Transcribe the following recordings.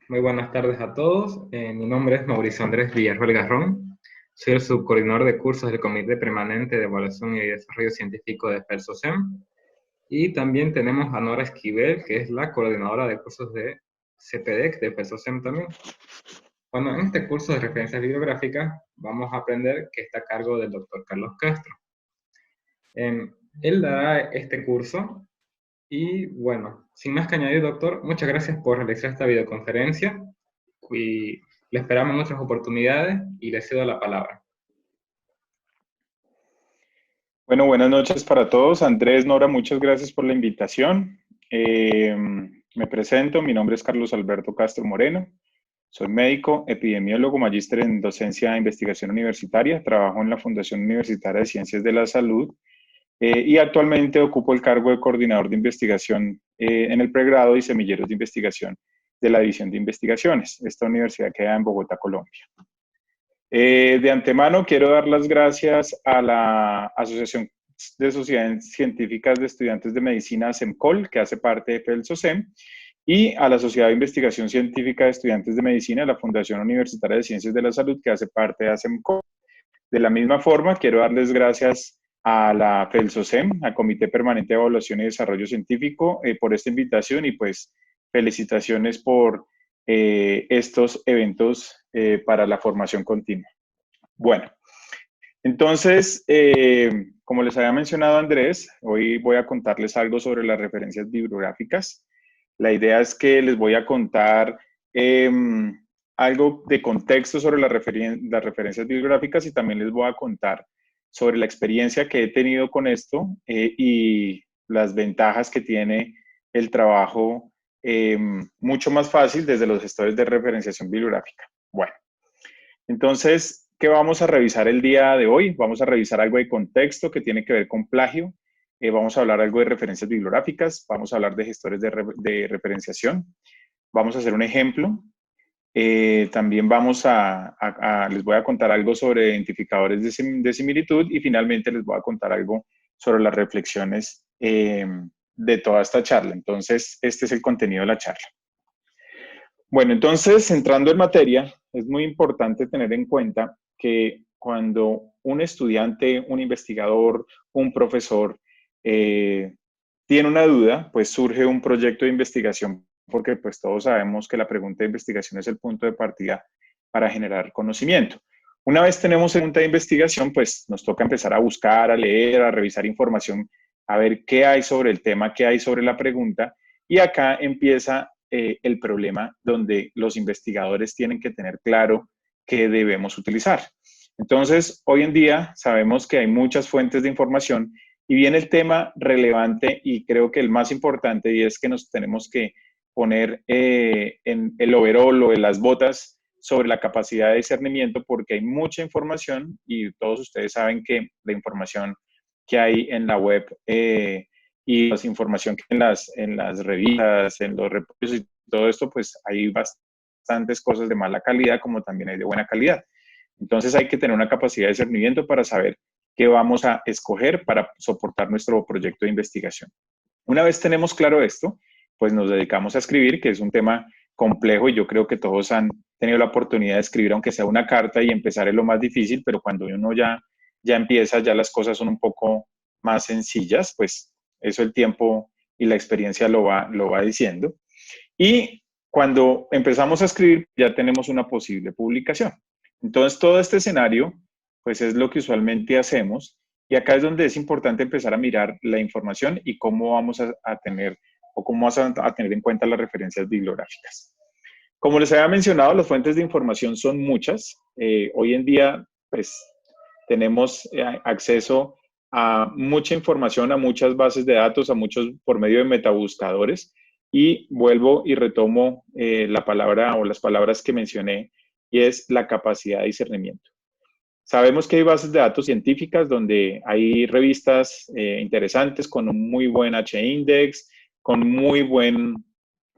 Muy buenas tardes a todos. Mi nombre es Mauricio Andrés Villarroel Garrón. Soy el subcoordinador de cursos del Comité Permanente de Evaluación y Desarrollo Científico de FELSOCEM. Y también tenemos a Nora Esquivel, que es la coordinadora de cursos de CPDEC de FELSOCEM también. Bueno, en este curso de referencias bibliográficas vamos a aprender que está a cargo del doctor Carlos Castro. Él dará este curso y bueno, sin más que añadir, doctor, muchas gracias por realizar esta videoconferencia y le esperamos en otras oportunidades y le cedo la palabra. Bueno, buenas noches para todos. Andrés, Nora, muchas gracias por la invitación. Me presento, mi nombre es Carlos Alberto Castro Moreno. Soy médico, epidemiólogo, magíster en docencia e investigación universitaria. Trabajo en la Fundación Universitaria de Ciencias de la Salud y actualmente ocupo el cargo de coordinador de investigación en el pregrado y semilleros de investigación de la División de Investigaciones. Esta universidad queda en Bogotá, Colombia. De antemano quiero dar las gracias a la Asociación de Sociedades Científicas de Estudiantes de Medicina, ASEMCOL, que hace parte de FELSOCEM, y a la Sociedad de Investigación Científica de Estudiantes de Medicina, la Fundación Universitaria de Ciencias de la Salud, que hace parte de ASEMCOL. De la misma forma, quiero darles gracias a la FELSOCEM, al Comité Permanente de Evaluación y Desarrollo Científico, por esta invitación y pues felicitaciones por estos eventos para la formación continua. Bueno, entonces, como les había mencionado Andrés, hoy voy a contarles algo sobre las referencias bibliográficas. La idea es que les voy a contar algo de contexto sobre las referencias bibliográficas y también les voy a contar sobre la experiencia que he tenido con esto y las ventajas que tiene el trabajo mucho más fácil desde los gestores de referenciación bibliográfica. Bueno, entonces, ¿qué vamos a revisar el día de hoy? Vamos a revisar algo de contexto que tiene que ver con plagio. Vamos a hablar algo de referencias bibliográficas. Vamos a hablar de gestores de referenciación. Vamos a hacer un ejemplo. También les voy a contar algo sobre identificadores de similitud y finalmente les voy a contar algo sobre las reflexiones de toda esta charla. Entonces, este es el contenido de la charla. Bueno, entonces, entrando en materia, es muy importante tener en cuenta que cuando un estudiante, un investigador, un profesor tiene una duda, pues surge un proyecto de investigación, porque pues todos sabemos que la pregunta de investigación es el punto de partida para generar conocimiento. Una vez tenemos una pregunta de investigación, pues nos toca empezar a buscar, a leer, a revisar información, a ver qué hay sobre el tema, qué hay sobre la pregunta, y acá empieza el problema donde los investigadores tienen que tener claro qué debemos utilizar. Entonces, hoy en día sabemos que hay muchas fuentes de información y viene el tema relevante y creo que el más importante y es que nos tenemos que poner en el overol o en las botas sobre la capacidad de discernimiento porque hay mucha información y todos ustedes saben que la información que hay en la web y la información que en las revistas, en los reportes y todo esto, pues hay bastantes cosas de mala calidad como también hay de buena calidad. Entonces hay que tener una capacidad de discernimiento para saber qué vamos a escoger para soportar nuestro proyecto de investigación. Una vez tenemos claro esto, pues nos dedicamos a escribir, que es un tema complejo y yo creo que todos han tenido la oportunidad de escribir, aunque sea una carta y empezar es lo más difícil, pero cuando uno ya empieza, ya las cosas son un poco más sencillas, pues eso el tiempo y la experiencia lo va diciendo. Y cuando empezamos a escribir, ya tenemos una posible publicación. Entonces, todo este escenario, pues es lo que usualmente hacemos. Y acá es donde es importante empezar a mirar la información y cómo vamos a tener o cómo vamos a tener en cuenta las referencias bibliográficas. Como les había mencionado, las fuentes de información son muchas. Hoy en día, pues, tenemos acceso a mucha información, a muchas bases de datos, a muchos por medio de metabuscadores. Y vuelvo y retomo la palabra o las palabras que mencioné, y es la capacidad de discernimiento. Sabemos que hay bases de datos científicas donde hay revistas interesantes con un muy buen H-index, con muy buen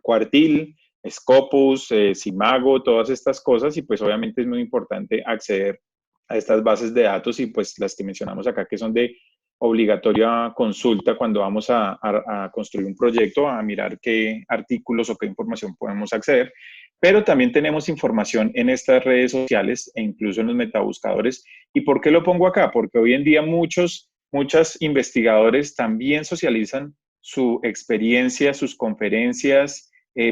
cuartil, Scopus, Simago, todas estas cosas, y pues obviamente es muy importante acceder a estas bases de datos y pues las que mencionamos acá que son de obligatoria consulta cuando vamos a construir un proyecto, a mirar qué artículos o qué información podemos acceder, Pero también tenemos información en estas redes sociales e incluso en los metabuscadores. ¿Y por qué lo pongo acá? Porque hoy en día muchos investigadores también socializan su experiencia, sus conferencias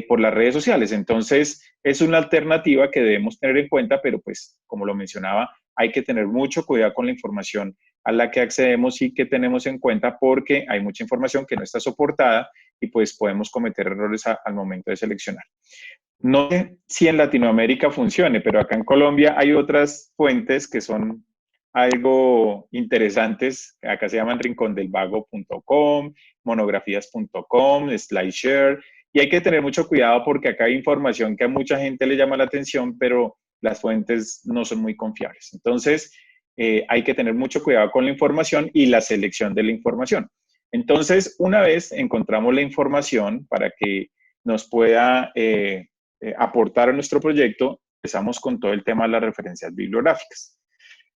por las redes sociales. Entonces, es una alternativa que debemos tener en cuenta, pero pues, como lo mencionaba, hay que tener mucho cuidado con la información a la que accedemos y que tenemos en cuenta porque hay mucha información que no está soportada y pues podemos cometer errores al momento de seleccionar. No sé si en Latinoamérica funcione, pero acá en Colombia hay otras fuentes que son algo interesantes. Acá se llaman rincondelvago.com, monografías.com, SlideShare, y hay que tener mucho cuidado porque acá hay información que a mucha gente le llama la atención, pero las fuentes no son muy confiables. Entonces, hay que tener mucho cuidado con la información y la selección de la información. Entonces, una vez encontramos la información para que nos pueda aportar a nuestro proyecto, empezamos con todo el tema de las referencias bibliográficas.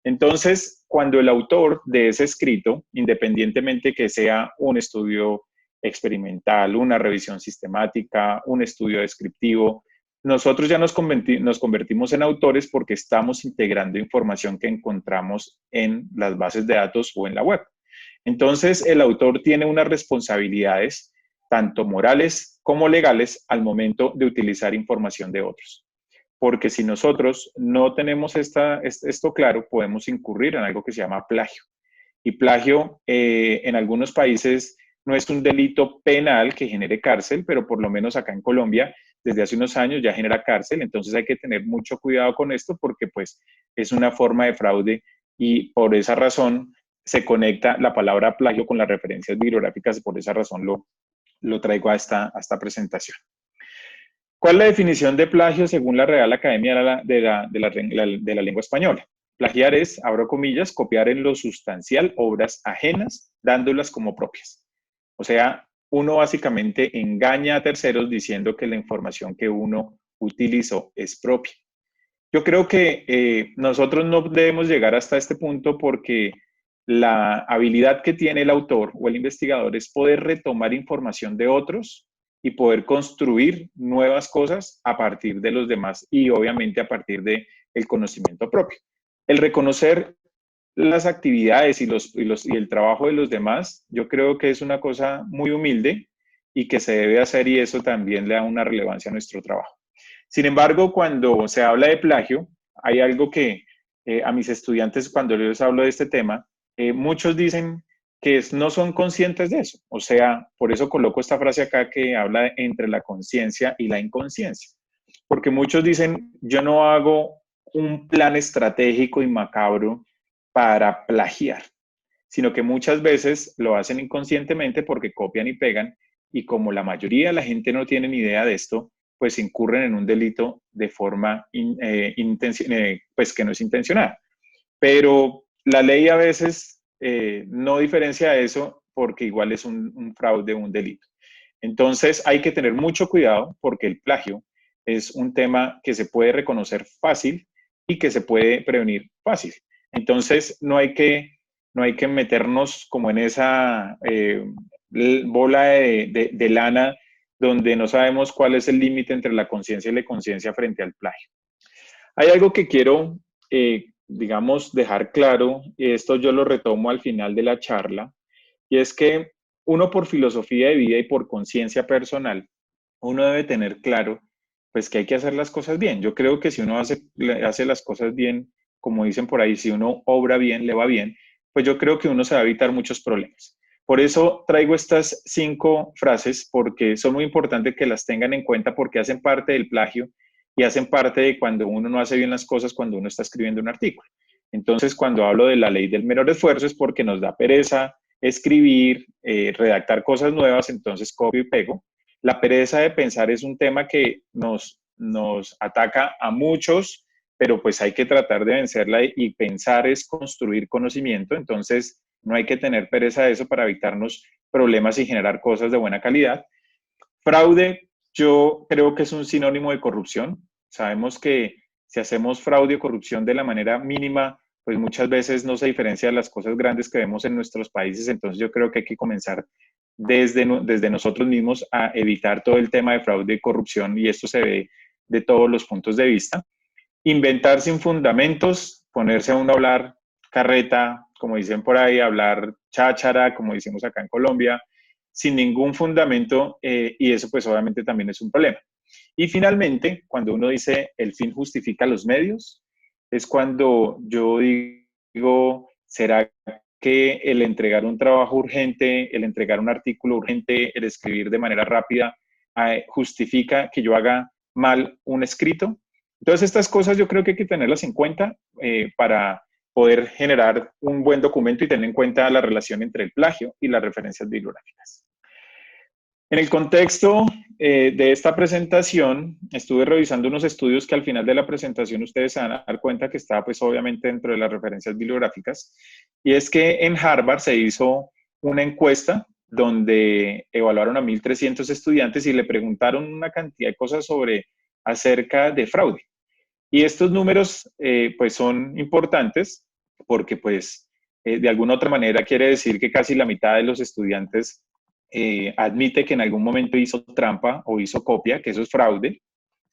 Entonces, cuando el autor de ese escrito, independientemente que sea un estudio experimental, una revisión sistemática, un estudio descriptivo, nosotros ya nos convertimos en autores porque estamos integrando información que encontramos en las bases de datos o en la web. Entonces, el autor tiene unas responsabilidades, tanto morales como legales, al momento de utilizar información de otros. Porque si nosotros no tenemos esto claro, podemos incurrir en algo que se llama plagio. Y plagio en algunos países no es un delito penal que genere cárcel, pero por lo menos acá en Colombia, desde hace unos años ya genera cárcel. Entonces hay que tener mucho cuidado con esto porque pues es una forma de fraude y por esa razón se conecta la palabra plagio con las referencias bibliográficas y por esa razón lo traigo a esta presentación. ¿Cuál es la definición de plagio según la Real Academia de la Lengua Española? Plagiar es, abro comillas, copiar en lo sustancial obras ajenas, dándolas como propias. O sea, uno básicamente engaña a terceros diciendo que la información que uno utilizó es propia. Yo creo que nosotros no debemos llegar hasta este punto porque la habilidad que tiene el autor o el investigador es poder retomar información de otros y poder construir nuevas cosas a partir de los demás y obviamente a partir del conocimiento propio. El reconocer las actividades y el trabajo de los demás, yo creo que es una cosa muy humilde y que se debe hacer y eso también le da una relevancia a nuestro trabajo. Sin embargo, cuando se habla de plagio, hay algo que a mis estudiantes, cuando yo les hablo de este tema, muchos dicen que no son conscientes de eso. O sea, por eso coloco esta frase acá que habla entre la conciencia y la inconsciencia. Porque muchos dicen, yo no hago un plan estratégico y macabro para plagiar, sino que muchas veces lo hacen inconscientemente porque copian y pegan y como la mayoría de la gente no tiene ni idea de esto, pues incurren en un delito de forma pues que no es intencional. Pero la ley a veces no diferencia eso porque igual es un fraude, un delito. Entonces hay que tener mucho cuidado porque el plagio es un tema que se puede reconocer fácil y que se puede prevenir fácil. Entonces no hay que meternos como en esa bola de lana donde no sabemos cuál es el límite entre la conciencia y la inconsciencia frente al plagio. Hay algo que quiero, digamos, dejar claro, y esto yo lo retomo al final de la charla, y es que uno por filosofía de vida y por conciencia personal, uno debe tener claro, pues que hay que hacer las cosas bien. Yo creo que si uno hace las cosas bien, como dicen por ahí, si uno obra bien, le va bien, pues yo creo que uno se va a evitar muchos problemas. Por eso traigo estas 5 frases, porque son muy importantes que las tengan en cuenta porque hacen parte del plagio y hacen parte de cuando uno no hace bien las cosas cuando uno está escribiendo un artículo. Entonces, cuando hablo de la ley del menor esfuerzo es porque nos da pereza escribir, redactar cosas nuevas, entonces copio y pego. La pereza de pensar es un tema que nos ataca a muchos, pero pues hay que tratar de vencerla y pensar es construir conocimiento, entonces no hay que tener pereza de eso para evitarnos problemas y generar cosas de buena calidad. Fraude, yo creo que es un sinónimo de corrupción. Sabemos que si hacemos fraude o corrupción de la manera mínima, pues muchas veces no se diferencia de las cosas grandes que vemos en nuestros países. Entonces yo creo que hay que comenzar desde nosotros mismos a evitar todo el tema de fraude y corrupción y esto se ve de todos los puntos de vista. Inventar sin fundamentos, ponerse a uno a hablar carreta, como dicen por ahí, hablar cháchara, como decimos acá en Colombia, sin ningún fundamento, y eso pues obviamente también es un problema. Y finalmente, cuando uno dice el fin justifica los medios, es cuando yo digo, ¿será que el entregar un trabajo urgente, el entregar un artículo urgente, el escribir de manera rápida, justifica que yo haga mal un escrito? Entonces, estas cosas yo creo que hay que tenerlas en cuenta para poder generar un buen documento y tener en cuenta la relación entre el plagio y las referencias bibliográficas. En el contexto de esta presentación, estuve revisando unos estudios que al final de la presentación ustedes se van a dar cuenta que está pues obviamente dentro de las referencias bibliográficas, y es que en Harvard se hizo una encuesta donde evaluaron a 1.300 estudiantes y le preguntaron una cantidad de cosas acerca de fraude. Y estos números pues son importantes porque pues de alguna otra manera quiere decir que casi la mitad de los estudiantes admite que en algún momento hizo trampa o hizo copia, que eso es fraude.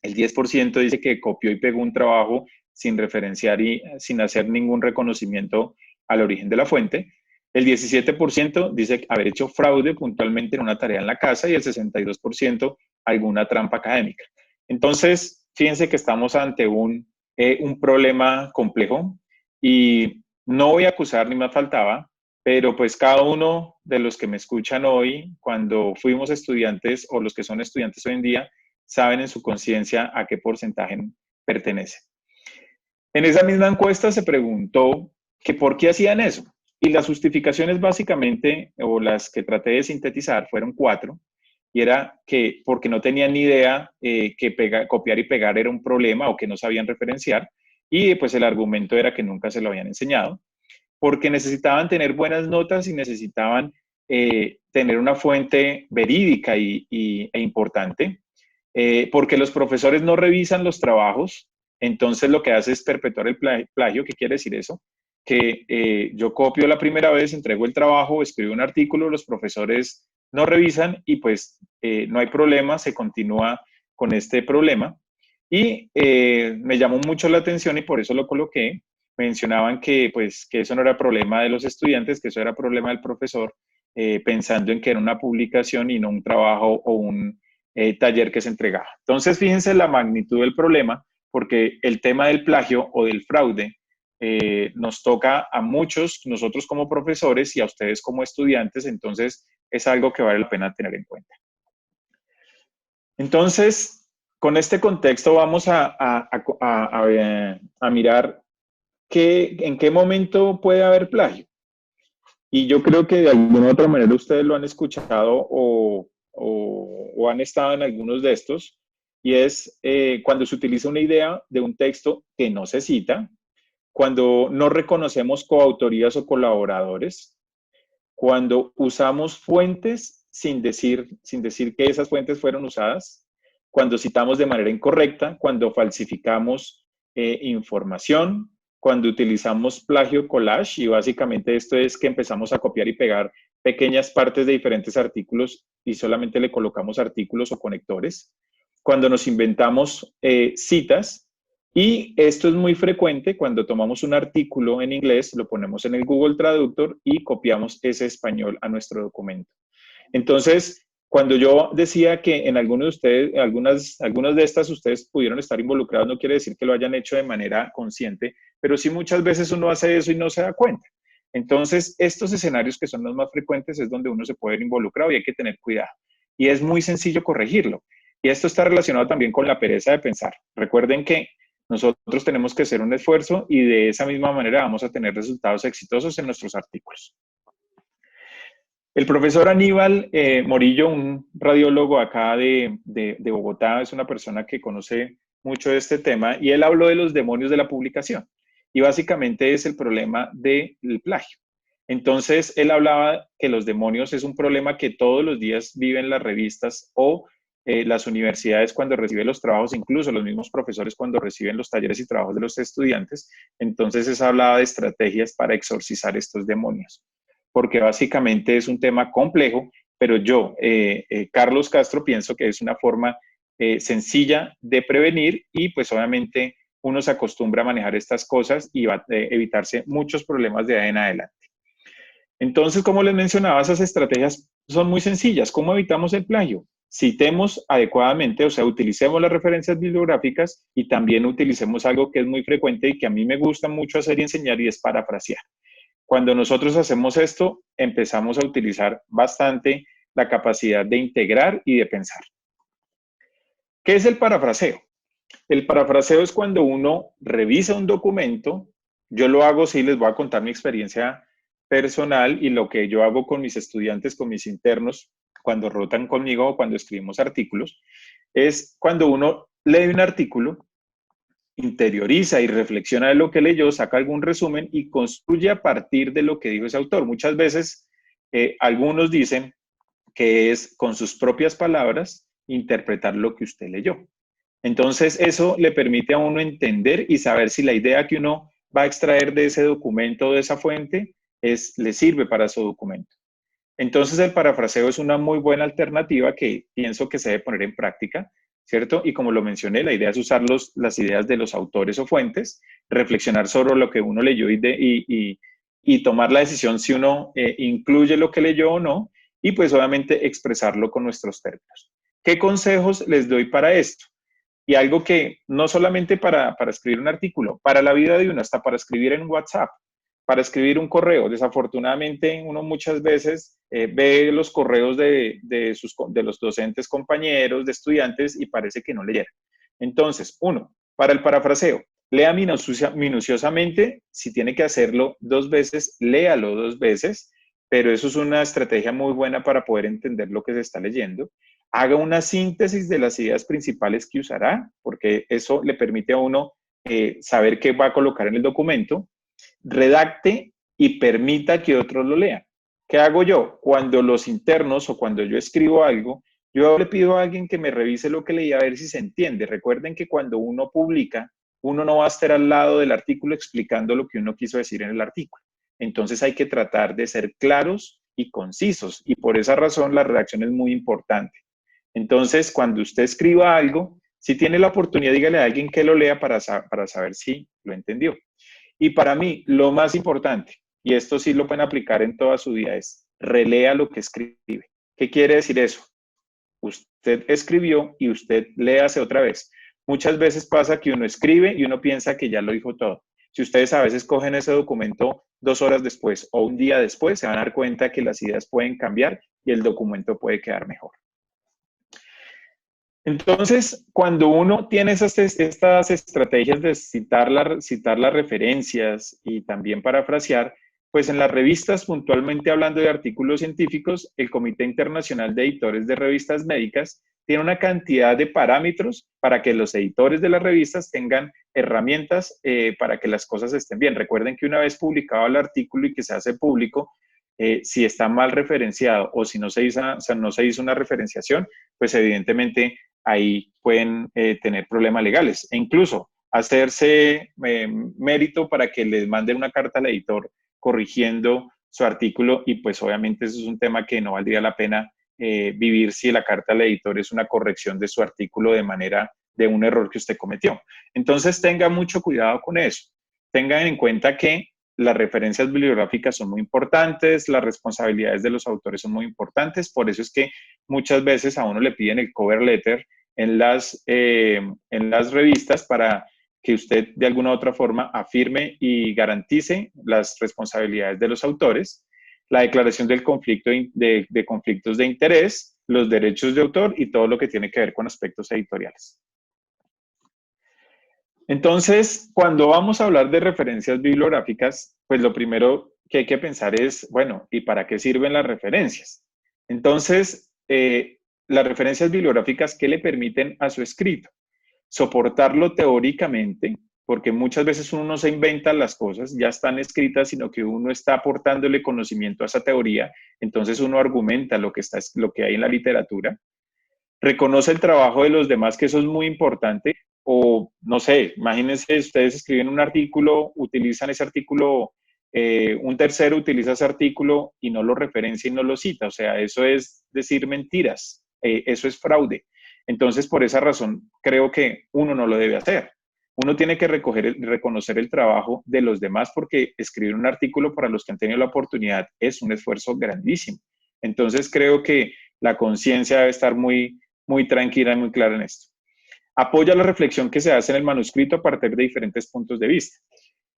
El 10% dice que copió y pegó un trabajo sin referenciar y sin hacer ningún reconocimiento al origen de la fuente. El 17% dice haber hecho fraude puntualmente en una tarea en la casa y el 62% alguna trampa académica. Entonces, fíjense que estamos ante un problema complejo y no voy a acusar ni me faltaba, pero pues cada uno de los que me escuchan hoy, cuando fuimos estudiantes o los que son estudiantes hoy en día, saben en su conciencia a qué porcentaje pertenece. En esa misma encuesta se preguntó que por qué hacían eso. Y las justificaciones básicamente, o las que traté de sintetizar, fueron 4. Y era que porque no tenían ni idea que copiar y pegar era un problema o que no sabían referenciar. Y pues el argumento era que nunca se lo habían enseñado. Porque necesitaban tener buenas notas y necesitaban tener una fuente verídica e importante. Porque los profesores no revisan los trabajos, entonces lo que hace es perpetuar el plagio. ¿Qué quiere decir eso? Que yo copio la primera vez, entrego el trabajo, escribo un artículo, los profesores no revisan y pues no hay problema, se continúa con este problema. Y me llamó mucho la atención y por eso lo coloqué. Mencionaban que, pues, que eso no era problema de los estudiantes, que eso era problema del profesor, pensando en que era una publicación y no un trabajo o un taller que se entregaba. Entonces, fíjense la magnitud del problema, porque el tema del plagio o del fraude nos toca a muchos, nosotros como profesores y a ustedes como estudiantes, entonces es algo que vale la pena tener en cuenta. Entonces, con este contexto vamos a mirar en qué momento puede haber plagio. Y yo creo que de alguna otra manera ustedes lo han escuchado o han estado en algunos de estos, y es cuando se utiliza una idea de un texto que no se cita, cuando no reconocemos coautorías o colaboradores, cuando usamos fuentes sin decir que esas fuentes fueron usadas, cuando citamos de manera incorrecta, cuando falsificamos información, cuando utilizamos plagio collage, y básicamente esto es que empezamos a copiar y pegar pequeñas partes de diferentes artículos y solamente le colocamos artículos o conectores, cuando nos inventamos citas. Y esto es muy frecuente cuando tomamos un artículo en inglés, lo ponemos en el Google Traductor y copiamos ese español a nuestro documento. Entonces, cuando yo decía que en algunos de ustedes, algunas de estas ustedes pudieron estar involucrados, no quiere decir que lo hayan hecho de manera consciente, pero sí muchas veces uno hace eso y no se da cuenta. Entonces, estos escenarios que son los más frecuentes es donde uno se puede ver involucrado y hay que tener cuidado. Y es muy sencillo corregirlo. Y esto está relacionado también con la pereza de pensar. Recuerden que nosotros tenemos que hacer un esfuerzo y de esa misma manera vamos a tener resultados exitosos en nuestros artículos. El profesor Aníbal Morillo, un radiólogo acá de Bogotá, es una persona que conoce mucho de este tema y él habló de los demonios de la publicación. Y básicamente es el problema del plagio. Entonces, él hablaba que los demonios es un problema que todos los días viven las revistas o las universidades cuando reciben los trabajos, incluso los mismos profesores cuando reciben los talleres y trabajos de los estudiantes. Entonces, él hablaba de estrategias para exorcizar estos demonios, porque básicamente es un tema complejo, pero yo, Carlos Castro, pienso que es una forma sencilla de prevenir y pues obviamente uno se acostumbra a manejar estas cosas y va a evitarse muchos problemas de ahí en adelante. Entonces, como les mencionaba, esas estrategias son muy sencillas. ¿Cómo evitamos el plagio? Citemos adecuadamente, o sea, utilicemos las referencias bibliográficas y también utilicemos algo que es muy frecuente y que a mí me gusta mucho hacer y enseñar y es parafrasear. Cuando nosotros hacemos esto, empezamos a utilizar bastante la capacidad de integrar y de pensar. ¿Qué es el parafraseo? El parafraseo es cuando uno revisa un documento. Yo lo hago, sí, les voy a contar mi experiencia personal y lo que yo hago con mis estudiantes, con mis internos, cuando rotan conmigo o cuando escribimos artículos, es cuando uno lee un artículo, interioriza y reflexiona de lo que leyó, saca algún resumen y construye a partir de lo que dijo ese autor. Muchas veces algunos dicen que es con sus propias palabras interpretar lo que usted leyó. Entonces, eso le permite a uno entender y saber si la idea que uno va a extraer de ese documento o de esa fuente le sirve para su documento. Entonces, el parafraseo es una muy buena alternativa que pienso que se debe poner en práctica, ¿cierto? Y como lo mencioné, la idea es usar las ideas de los autores o fuentes, reflexionar sobre lo que uno leyó y tomar la decisión si uno incluye lo que leyó o no, y pues obviamente expresarlo con nuestros términos. ¿Qué consejos les doy para esto? Y algo que no solamente para escribir un artículo, para la vida de uno, hasta para escribir en WhatsApp, para escribir un correo. Desafortunadamente, uno muchas veces ve los correos de los docentes, compañeros, de estudiantes y parece que no leyeron. Entonces, uno, para el parafraseo, lea minuciosamente. Si tiene que hacerlo 2 veces, léalo 2 veces, pero eso es una estrategia muy buena para poder entender lo que se está leyendo. Haga una síntesis de las ideas principales que usará, porque eso le permite a uno saber qué va a colocar en el documento. Redacte y permita que otros lo lean. ¿Qué hago yo? Cuando los internos o cuando yo escribo algo, yo le pido a alguien que me revise lo que leí a ver si se entiende. Recuerden que cuando uno publica, uno no va a estar al lado del artículo explicando lo que uno quiso decir en el artículo. Entonces hay que tratar de ser claros y concisos y por esa razón la redacción es muy importante. Entonces, cuando usted escriba algo, si tiene la oportunidad, dígale a alguien que lo lea para saber si lo entendió. Y para mí, lo más importante, y esto sí lo pueden aplicar en toda su vida, es relea lo que escribe. ¿Qué quiere decir eso? Usted escribió y usted léase otra vez. Muchas veces pasa que uno escribe y uno piensa que ya lo dijo todo. Si ustedes a veces cogen ese documento 2 horas después o un día después, se van a dar cuenta que las ideas pueden cambiar y el documento puede quedar mejor. Entonces, cuando uno tiene estas estrategias de citar las referencias y también parafrasear, pues en las revistas, puntualmente hablando de artículos científicos, el Comité Internacional de Editores de Revistas Médicas tiene una cantidad de parámetros para que los editores de las revistas tengan herramientas para que las cosas estén bien. Recuerden que una vez publicado el artículo y que se hace público, si está mal referenciado o si no se hizo una referenciación, pues evidentemente ahí pueden tener problemas legales e incluso hacerse mérito para que les manden una carta al editor corrigiendo su artículo y pues obviamente eso es un tema que no valdría la pena vivir si la carta al editor es una corrección de su artículo de un error que usted cometió. Entonces tenga mucho cuidado con eso. Tengan en cuenta que las referencias bibliográficas son muy importantes, las responsabilidades de los autores son muy importantes, por eso es que muchas veces a uno le piden el cover letter en las revistas para que usted de alguna u otra forma afirme y garantice las responsabilidades de los autores, la declaración del conflicto de conflictos de interés, los derechos de autor y todo lo que tiene que ver con aspectos editoriales. Entonces, cuando vamos a hablar de referencias bibliográficas, pues lo primero que hay que pensar es, bueno, ¿y para qué sirven las referencias? Entonces, las referencias bibliográficas, ¿qué le permiten a su escrito? Soportarlo teóricamente, porque muchas veces uno no se inventa las cosas, ya están escritas, sino que uno está aportándole conocimiento a esa teoría, entonces uno argumenta lo que hay en la literatura, reconoce el trabajo de los demás, que eso es muy importante, o no sé, imagínense, ustedes escriben un artículo, utilizan ese artículo, un tercero utiliza ese artículo y no lo referencia y no lo cita, o sea, eso es decir mentiras, eso es fraude. Entonces, por esa razón, creo que uno no lo debe hacer. Uno tiene que reconocer el trabajo de los demás porque escribir un artículo para los que han tenido la oportunidad es un esfuerzo grandísimo. Entonces, creo que la conciencia debe estar muy, muy tranquila y muy clara en esto. Apoya la reflexión que se hace en el manuscrito a partir de diferentes puntos de vista.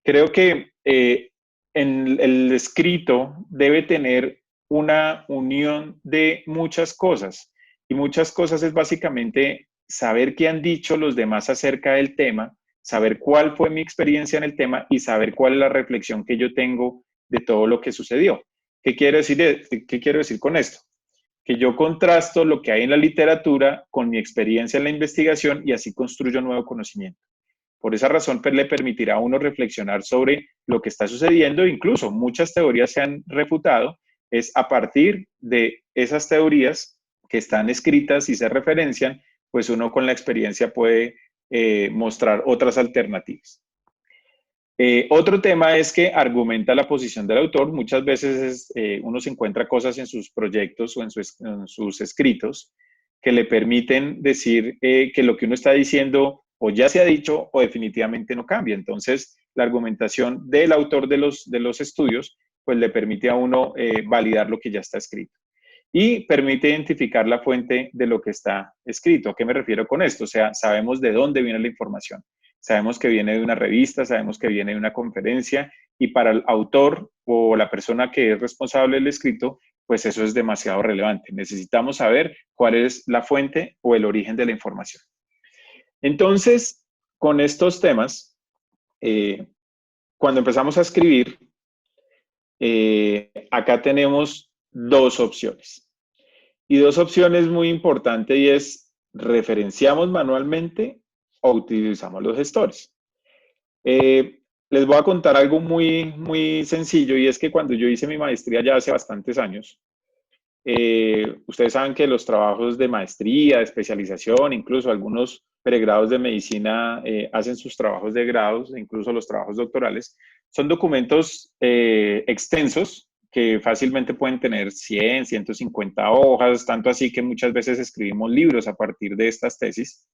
Creo que en el escrito debe tener una unión de muchas cosas, y muchas cosas es básicamente saber qué han dicho los demás acerca del tema, saber cuál fue mi experiencia en el tema y saber cuál es la reflexión que yo tengo de todo lo que sucedió. ¿Qué quiero decir con esto? Que yo contrasto lo que hay en la literatura con mi experiencia en la investigación y así construyo nuevo conocimiento. Por esa razón, pues, le permitirá a uno reflexionar sobre lo que está sucediendo. Incluso muchas teorías se han refutado. Es a partir de esas teorías que están escritas y se referencian, pues uno con la experiencia puede mostrar otras alternativas. Otro tema es que argumenta la posición del autor. Muchas veces uno se encuentra cosas en sus proyectos o en sus escritos que le permiten decir que lo que uno está diciendo o ya se ha dicho o definitivamente no cambia. Entonces, la argumentación del autor de los estudios pues le permite a uno validar lo que ya está escrito. Y permite identificar la fuente de lo que está escrito. ¿A qué me refiero con esto? O sea, sabemos de dónde viene la información. Sabemos que viene de una revista, sabemos que viene de una conferencia, y para el autor o la persona que es responsable del escrito, pues eso es demasiado relevante. Necesitamos saber cuál es la fuente o el origen de la información. Entonces, con estos temas, cuando empezamos a escribir, acá tenemos dos opciones. Y dos opciones muy importantes, y es: ¿referenciamos manualmente o utilizamos los gestores? Les voy a contar algo muy, muy sencillo, y es que cuando yo hice mi maestría ya hace bastantes años, ustedes saben que los trabajos de maestría, de especialización, incluso algunos pregrados de medicina hacen sus trabajos de grados, incluso los trabajos doctorales, son documentos extensos que fácilmente pueden tener 100, 150 hojas, tanto así que muchas veces escribimos libros a partir de estas tesis.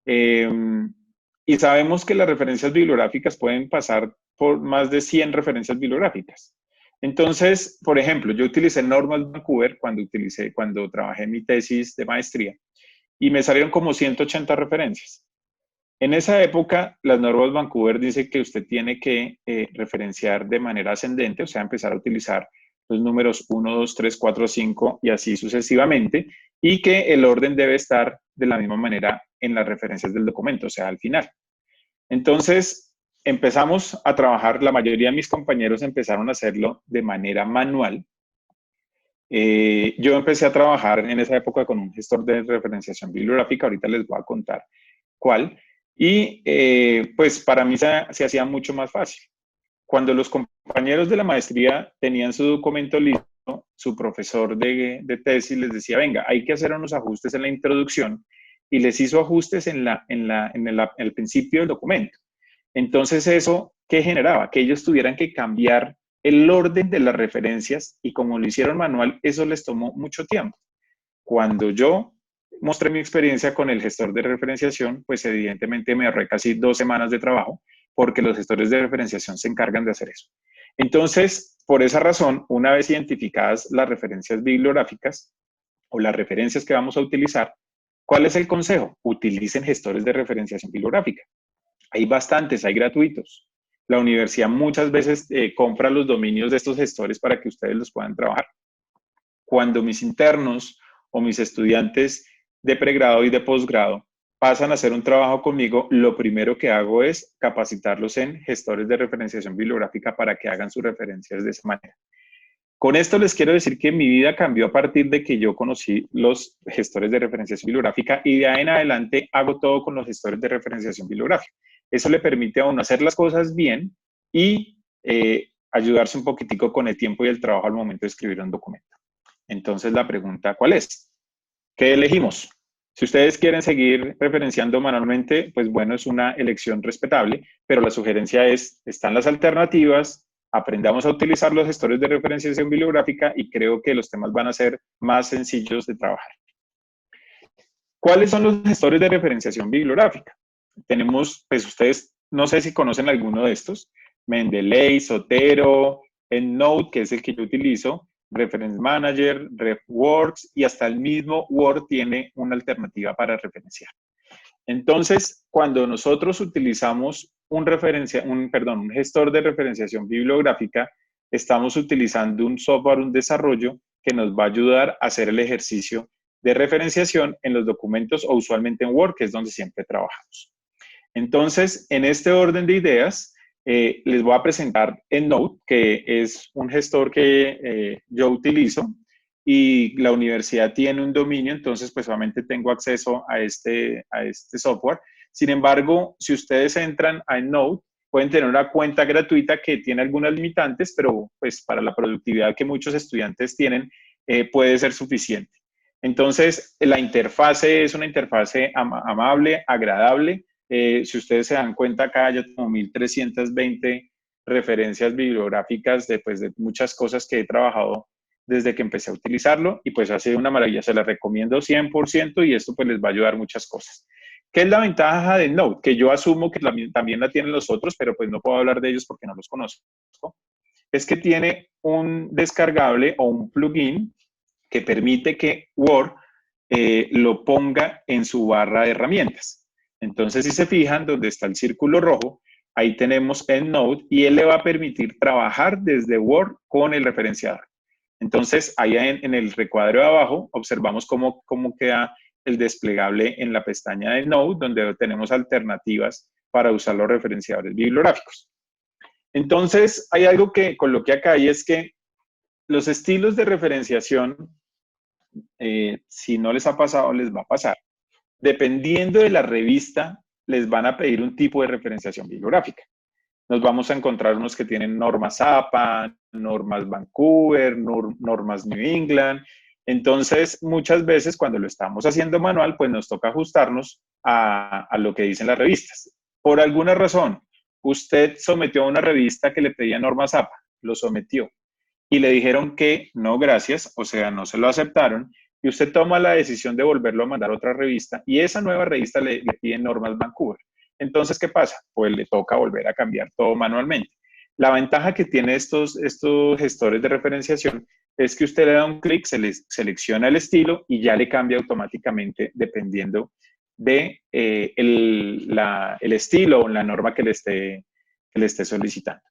Y sabemos que las referencias bibliográficas pueden pasar por más de 100 referencias bibliográficas. Entonces, por ejemplo, yo utilicé Normas Vancouver cuando trabajé en mi tesis de maestría, y me salieron como 180 referencias. En esa época, las normas Vancouver dicen que usted tiene que referenciar de manera ascendente, o sea, empezar a utilizar los números 1, 2, 3, 4, 5 y así sucesivamente, y que el orden debe estar de la misma manera en las referencias del documento, o sea, al final. Entonces, empezamos a trabajar, la mayoría de mis compañeros empezaron a hacerlo de manera manual. Yo empecé a trabajar en esa época con un gestor de referenciación bibliográfica, ahorita les voy a contar cuál, y pues para mí se hacía mucho más fácil. Cuando los compañeros de la maestría tenían su documento listo, su profesor de tesis les decía: venga, hay que hacer unos ajustes en la introducción, y les hizo ajustes en el principio del documento. Entonces, ¿eso qué generaba? Que ellos tuvieran que cambiar el orden de las referencias, y como lo hicieron manual, eso les tomó mucho tiempo. Cuando yo mostré mi experiencia con el gestor de referenciación, pues evidentemente me ahorré casi 2 semanas de trabajo, porque los gestores de referenciación se encargan de hacer eso. Entonces, por esa razón, una vez identificadas las referencias bibliográficas o las referencias que vamos a utilizar, ¿cuál es el consejo? Utilicen gestores de referenciación bibliográfica. Hay bastantes, hay gratuitos. La universidad muchas veces compra los dominios de estos gestores para que ustedes los puedan trabajar. Cuando mis internos o mis estudiantes de pregrado y de posgrado pasan a hacer un trabajo conmigo, lo primero que hago es capacitarlos en gestores de referenciación bibliográfica para que hagan sus referencias de esa manera. Con esto les quiero decir que mi vida cambió a partir de que yo conocí los gestores de referenciación bibliográfica, y de ahí en adelante hago todo con los gestores de referenciación bibliográfica. Eso le permite a uno hacer las cosas bien y ayudarse un poquitico con el tiempo y el trabajo al momento de escribir un documento. Entonces, la pregunta, ¿cuál es? ¿Qué elegimos? Si ustedes quieren seguir referenciando manualmente, pues bueno, es una elección respetable, pero la sugerencia es: están las alternativas, aprendamos a utilizar los gestores de referenciación bibliográfica, y creo que los temas van a ser más sencillos de trabajar. ¿Cuáles son los gestores de referenciación bibliográfica? Tenemos, pues ustedes, no sé si conocen alguno de estos, Mendeley, Zotero, EndNote, que es el que yo utilizo, Reference Manager, RefWorks, y hasta el mismo Word tiene una alternativa para referenciar. Entonces, cuando nosotros utilizamos un gestor de referenciación bibliográfica, estamos utilizando un software, un desarrollo que nos va a ayudar a hacer el ejercicio de referenciación en los documentos o usualmente en Word, que es donde siempre trabajamos. Entonces, en este orden de ideas, les voy a presentar EndNote, que es un gestor que yo utilizo y la universidad tiene un dominio, entonces pues obviamente tengo acceso a este software. Sin embargo, si ustedes entran a EndNote, pueden tener una cuenta gratuita que tiene algunas limitantes, pero pues para la productividad que muchos estudiantes tienen, puede ser suficiente. Entonces, la interfase es una interfase amable, agradable. Si ustedes se dan cuenta, acá hay como 1320 referencias bibliográficas de muchas cosas que he trabajado desde que empecé a utilizarlo y pues ha sido una maravilla, se las recomiendo 100% y esto pues les va a ayudar muchas cosas. ¿Qué es la ventaja de Note? Que yo asumo que también la tienen los otros, pero pues no puedo hablar de ellos porque no los conozco. Es que tiene un descargable o un plugin que permite que Word lo ponga en su barra de herramientas. Entonces, si se fijan, donde está el círculo rojo, ahí tenemos EndNote y él le va a permitir trabajar desde Word con el referenciador. Entonces, ahí en el recuadro de abajo, observamos cómo queda el desplegable en la pestaña de Note, donde tenemos alternativas para usar los referenciadores bibliográficos. Entonces, hay algo que coloqué acá y es que los estilos de referenciación, si no les ha pasado, les va a pasar. Dependiendo de la revista, les van a pedir un tipo de referenciación bibliográfica. Nos vamos a encontrar unos que tienen normas APA, normas Vancouver, normas New England. Entonces, muchas veces cuando lo estamos haciendo manual, pues nos toca ajustarnos a lo que dicen las revistas. Por alguna razón, usted sometió a una revista que le pedía normas APA, lo sometió y le dijeron que no, gracias, o sea, no se lo aceptaron, y usted toma la decisión de volverlo a mandar a otra revista, y esa nueva revista le pide normas Vancouver. Entonces, ¿qué pasa? Pues le toca volver a cambiar todo manualmente. La ventaja que tiene estos gestores de referenciación es que usted le da un clic, selecciona el estilo y ya le cambia automáticamente dependiendo de el estilo o la norma que le esté solicitando.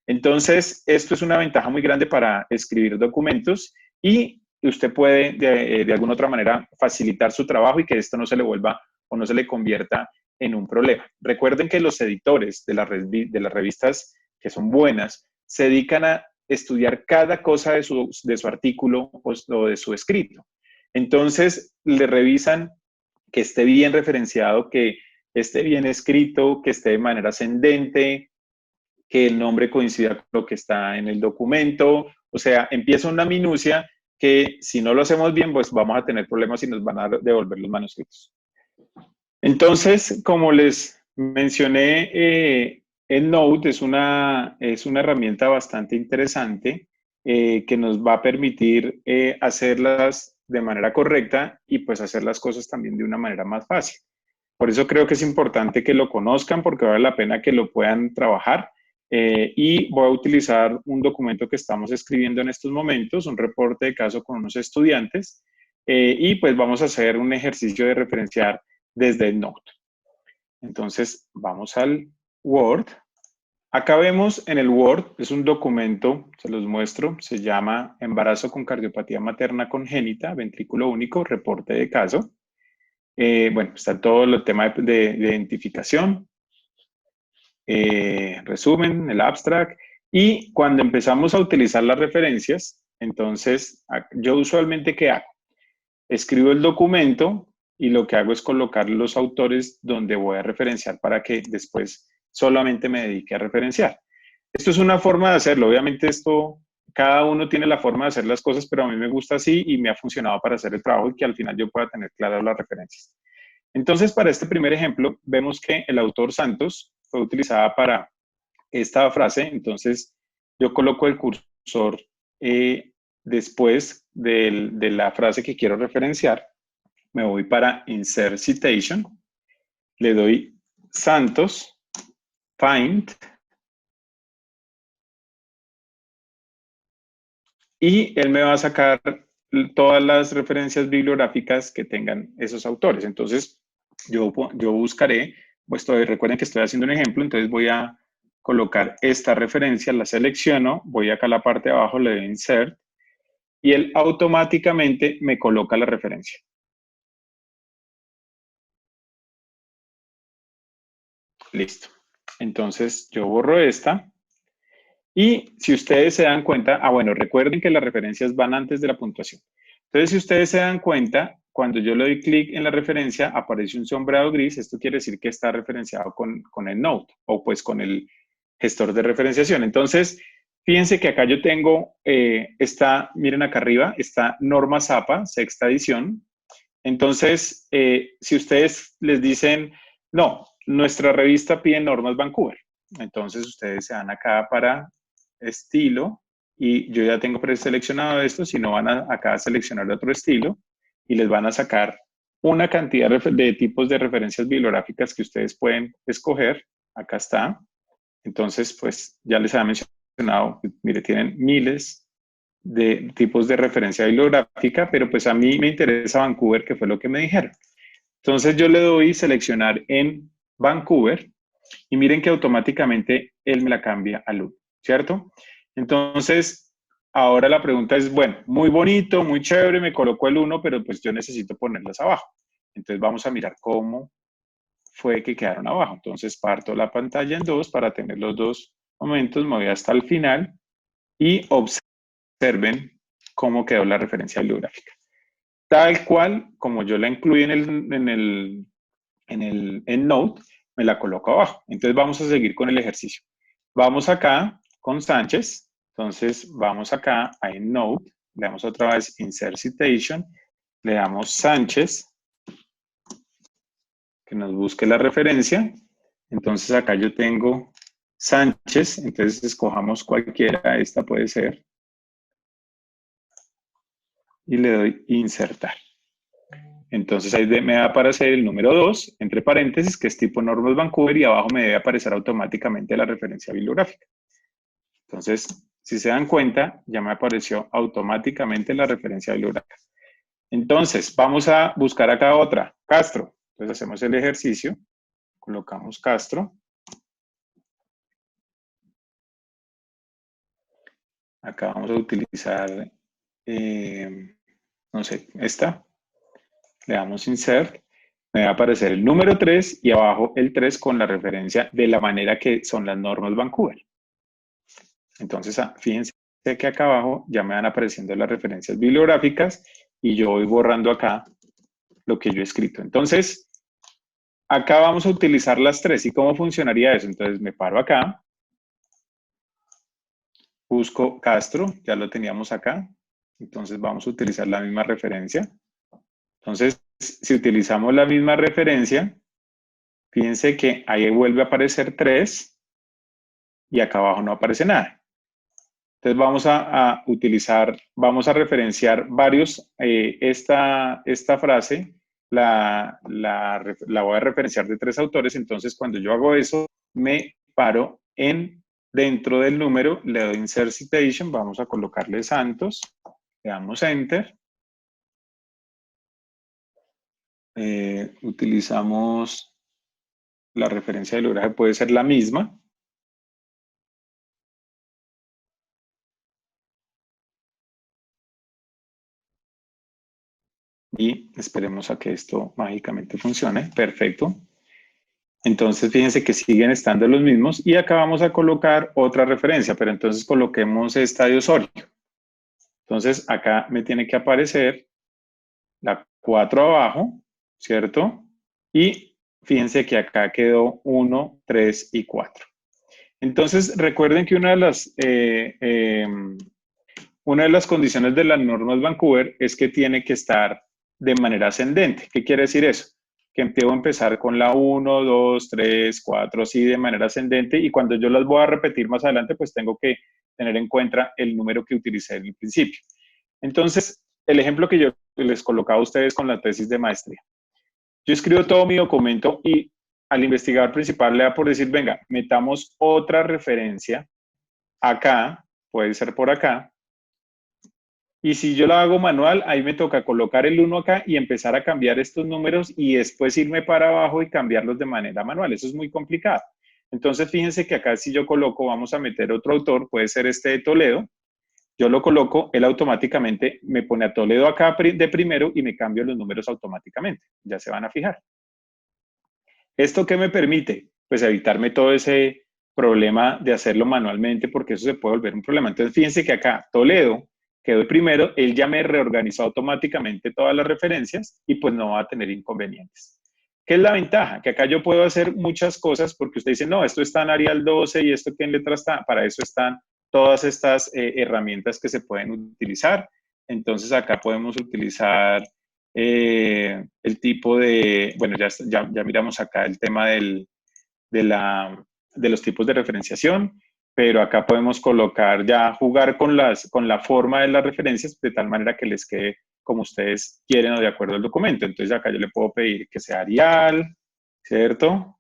Entonces, esto es una ventaja muy grande para escribir documentos y usted puede de alguna otra manera facilitar su trabajo y que esto no se le vuelva o no se le convierta en un problema. Recuerden que los editores de las revistas que son buenas se dedican a estudiar cada cosa de su artículo o de su escrito. Entonces, le revisan que esté bien referenciado, que esté bien escrito, que esté de manera ascendente, que el nombre coincida con lo que está en el documento. O sea, empieza una minucia que si no lo hacemos bien, pues vamos a tener problemas y nos van a devolver los manuscritos. Entonces, como les mencioné, EndNote es una herramienta bastante interesante que nos va a permitir hacerlas de manera correcta y pues hacer las cosas también de una manera más fácil. Por eso creo que es importante que lo conozcan porque vale la pena que lo puedan trabajar. Y voy a utilizar un documento que estamos escribiendo en estos momentos, un reporte de caso con unos estudiantes, y pues vamos a hacer un ejercicio de referenciar desde EndNote. Entonces, vamos al Word. Acá vemos en el Word, es un documento, se los muestro, se llama Embarazo con cardiopatía materna congénita, ventrículo único, reporte de caso. Bueno, está todo el tema de identificación, resumen, el abstract, y cuando empezamos a utilizar las referencias, entonces, yo usualmente, ¿qué hago? Escribo el documento y lo que hago es colocar los autores donde voy a referenciar para que después solamente me dedique a referenciar. Esto es una forma de hacerlo. Obviamente cada uno tiene la forma de hacer las cosas, pero a mí me gusta así y me ha funcionado para hacer el trabajo y que al final yo pueda tener claras las referencias. Entonces, para este primer ejemplo, vemos que el autor Santos fue utilizada para esta frase. Entonces, yo coloco el cursor después de la frase que quiero referenciar me voy para Insert Citation, le doy Santos, Find, y él me va a sacar todas las referencias bibliográficas que tengan esos autores. Entonces, yo buscaré, pues recuerden que estoy haciendo un ejemplo, entonces voy a colocar esta referencia, la selecciono, voy acá a la parte de abajo, le doy Insert, y él automáticamente me coloca la referencia. Listo. Entonces, yo borro esta. Y si ustedes se dan cuenta, bueno, recuerden que las referencias van antes de la puntuación. Entonces, si ustedes se dan cuenta, cuando yo le doy clic en la referencia, aparece un sombreado gris. Esto quiere decir que está referenciado con el Node o pues con el gestor de referenciación. Entonces, fíjense que acá yo tengo, miren acá arriba, está Norma Zapa, sexta edición. Entonces, si ustedes les dicen, no, nuestra revista pide normas Vancouver. Entonces, ustedes se van acá para estilo y yo ya tengo preseleccionado esto, si no van acá a seleccionar otro estilo y les van a sacar una cantidad de tipos de referencias bibliográficas que ustedes pueden escoger. Acá está. Entonces, pues ya les había mencionado, mire, tienen miles de tipos de referencia bibliográfica, pero pues a mí me interesa Vancouver, que fue lo que me dijeron. Entonces yo le doy seleccionar en Vancouver y miren que automáticamente él me la cambia a Loop, ¿cierto? Entonces, ahora la pregunta es, bueno, muy bonito, muy chévere, me colocó el 1, pero pues yo necesito ponerlas abajo. Entonces vamos a mirar cómo fue que quedaron abajo. Entonces parto la pantalla en dos para tener los dos momentos, me voy hasta el final y observen cómo quedó la referencia bibliográfica. Tal cual, como yo la incluí en Note, me la coloco abajo. Entonces vamos a seguir con el ejercicio. Vamos acá con Sánchez. Entonces vamos acá a EndNote, le damos otra vez Insert Citation, le damos Sánchez, que nos busque la referencia. Entonces acá yo tengo Sánchez, entonces escojamos cualquiera, esta puede ser. Y le doy Insertar. Entonces ahí me va a aparecer el número 2, entre paréntesis, que es tipo Normas Vancouver, y abajo me debe aparecer automáticamente la referencia bibliográfica. Entonces, si se dan cuenta, ya me apareció automáticamente la referencia bibliográfica. Entonces, vamos a buscar acá otra, Castro. Entonces hacemos el ejercicio, colocamos Castro. Acá vamos a utilizar, no sé, esta. Le damos Insert. Me va a aparecer el número 3 y abajo el 3 con la referencia de la manera que son las normas Vancouver. Entonces, fíjense que acá abajo ya me van apareciendo las referencias bibliográficas y yo voy borrando acá lo que yo he escrito. Entonces, acá vamos a utilizar las 3. ¿Y cómo funcionaría eso? Entonces, me paro acá, busco Castro, ya lo teníamos acá. Entonces, vamos a utilizar la misma referencia. Entonces, si utilizamos la misma referencia, fíjense que ahí vuelve a aparecer 3 y acá abajo no aparece nada. Entonces vamos a referenciar varios, esta frase la voy a referenciar de 3 autores, entonces cuando yo hago eso, me paro dentro del número, le doy Insert Citation, vamos a colocarle Santos, le damos Enter, utilizamos la referencia bibliográfica, puede ser la misma. Y esperemos a que esto mágicamente funcione. Perfecto. Entonces, fíjense que siguen estando los mismos. Y acá vamos a colocar otra referencia, pero entonces coloquemos esta de Osorio. Entonces, acá me tiene que aparecer la 4 abajo, ¿cierto? Y fíjense que acá quedó 1, 3 y 4. Entonces, recuerden que una de las condiciones de las normas Vancouver es que tiene que estar de manera ascendente. ¿Qué quiere decir eso? Que debo empezar con la 1, 2, 3, 4, así de manera ascendente, y cuando yo las voy a repetir más adelante, pues tengo que tener en cuenta el número que utilicé en el principio. Entonces, el ejemplo que yo les colocaba a ustedes con la tesis de maestría. Yo escribo todo mi documento y al investigador principal le da por decir, venga, metamos otra referencia acá, puede ser por acá, y si yo lo hago manual, ahí me toca colocar el 1 acá y empezar a cambiar estos números y después irme para abajo y cambiarlos de manera manual. Eso es muy complicado. Entonces, fíjense que acá si yo coloco, vamos a meter otro autor, puede ser este de Toledo, yo lo coloco, él automáticamente me pone a Toledo acá de primero y me cambio los números automáticamente. Ya se van a fijar. ¿Esto qué me permite? Pues evitarme todo ese problema de hacerlo manualmente, porque eso se puede volver un problema. Entonces, fíjense que acá Toledo quedó primero, él ya me reorganizó automáticamente todas las referencias y pues no va a tener inconvenientes. ¿Qué es la ventaja? Que acá yo puedo hacer muchas cosas porque usted dice, no, esto está en Arial 12 y esto qué en letra está. Para eso están todas estas herramientas que se pueden utilizar. Entonces, acá podemos utilizar el tipo de, bueno, ya miramos acá el tema de los tipos de referenciación, pero acá podemos colocar, ya jugar con la forma de las referencias de tal manera que les quede como ustedes quieren o de acuerdo al documento. Entonces acá yo le puedo pedir que sea Arial, ¿cierto?